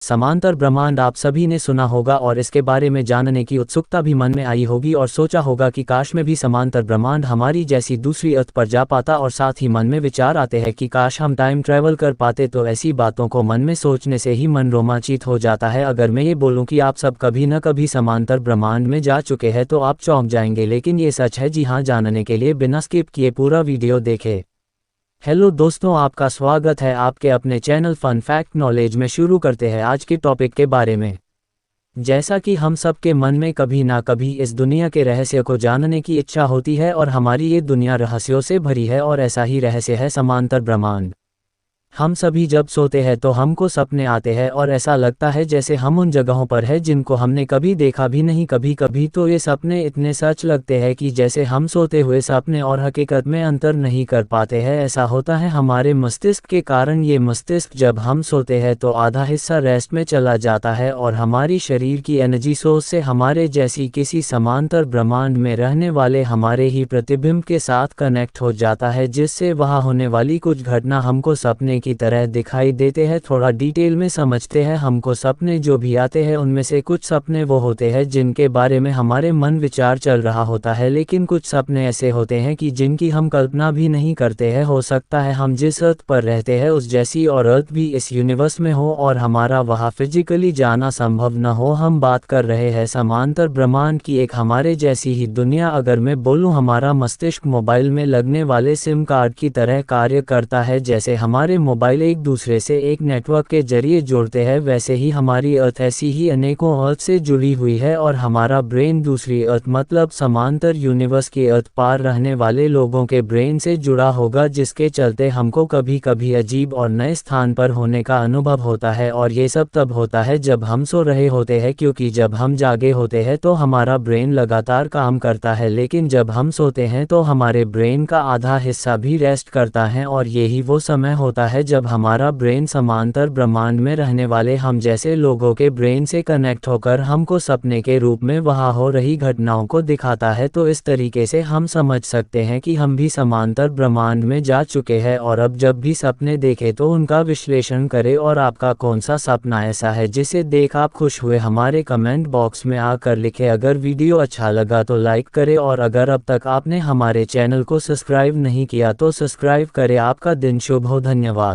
समांतर ब्रह्मांड आप सभी ने सुना होगा और इसके बारे में जानने की उत्सुकता भी मन में आई होगी और सोचा होगा कि काश में भी समांतर ब्रह्मांड हमारी जैसी दूसरी अर्थ पर जा पाता। और साथ ही मन में विचार आते हैं कि काश हम टाइम ट्रैवल कर पाते। तो ऐसी बातों को मन में सोचने से ही मन रोमांचित हो जाता है। अगर मैं ये बोलूँ कि आप सब कभी न कभी समांतर ब्रह्मांड में जा चुके हैं तो आप चौंक जाएंगे, लेकिन ये सच है। जी हाँ, जानने के लिए बिना स्किप किए पूरा वीडियो देखें। हेलो दोस्तों, आपका स्वागत है आपके अपने चैनल फन फैक्ट नॉलेज में। शुरू करते हैं आज के टॉपिक के बारे में। जैसा कि हम सब के मन में कभी ना कभी इस दुनिया के रहस्य को जानने की इच्छा होती है और हमारी ये दुनिया रहस्यों से भरी है और ऐसा ही रहस्य है समांतर ब्रह्मांड। हम सभी जब सोते हैं तो हमको सपने आते हैं और ऐसा लगता है जैसे हम उन जगहों पर हैं जिनको हमने कभी देखा भी नहीं। कभी कभी तो ये सपने इतने सच लगते हैं कि जैसे हम सोते हुए सपने और हकीकत में अंतर नहीं कर पाते हैं। ऐसा होता है हमारे मस्तिष्क के कारण। ये मस्तिष्क जब हम सोते हैं तो आधा हिस्सा रेस्ट में चला जाता है और हमारी शरीर की एनर्जी सोर्स से हमारे जैसी किसी समांतर ब्रह्मांड में रहने वाले हमारे ही प्रतिबिंब के साथ कनेक्ट हो जाता है, जिससे वहाँ होने वाली कुछ घटना हमको सपने की तरह दिखाई देते हैं। थोड़ा डिटेल में समझते हैं। हमको सपने जो भी आते हैं उनमें से कुछ सपने वो होते हैं जिनके बारे में हमारे मन विचार चल रहा होता है, लेकिन कुछ सपने ऐसे होते हैं कि जिनकी हम कल्पना भी नहीं करते हैं। हो सकता है हम जिस अर्थ पर रहते हैं उस जैसी और अर्थ भी इस यूनिवर्स में हो और हमारा वहाँ फिजिकली जाना संभव न हो। हम बात कर रहे हैं समांतर ब्रह्मांड की, एक हमारे जैसी ही दुनिया। अगर मैं बोलूँ, हमारा मस्तिष्क मोबाइल में लगने वाले सिम कार्ड की तरह कार्य करता है। जैसे हमारे मोबाइल एक दूसरे से एक नेटवर्क के जरिए जोड़ते हैं, वैसे ही हमारी अर्थ ऐसी ही अनेकों अर्थ से जुड़ी हुई है और हमारा ब्रेन दूसरी अर्थ मतलब समांतर यूनिवर्स की अर्थ पार रहने वाले लोगों के ब्रेन से जुड़ा होगा, जिसके चलते हमको कभी कभी अजीब और नए स्थान पर होने का अनुभव होता है। और ये सब तब होता है जब हम सो रहे होते हैं, क्योंकि जब हम जागे होते हैं तो हमारा ब्रेन लगातार काम करता है, लेकिन जब हम सोते हैं तो हमारे ब्रेन का आधा हिस्सा भी रेस्ट करता है। और यही वो समय होता है जब हमारा ब्रेन समांतर ब्रह्मांड में रहने वाले हम जैसे लोगों के ब्रेन से कनेक्ट होकर हमको सपने के रूप में वहाँ हो रही घटनाओं को दिखाता है। तो इस तरीके से हम समझ सकते हैं कि हम भी समांतर ब्रह्मांड में जा चुके हैं। और अब जब भी सपने देखें तो उनका विश्लेषण करें और आपका कौन सा सपना ऐसा है जिसे देख आप खुश हुए, हमारे कमेंट बॉक्स में आकर लिखें। अगर वीडियो अच्छा लगा तो लाइक करें और अगर अब तक आपने हमारे चैनल को सब्सक्राइब नहीं किया तो सब्सक्राइब करें। आपका दिन शुभ हो। धन्यवाद।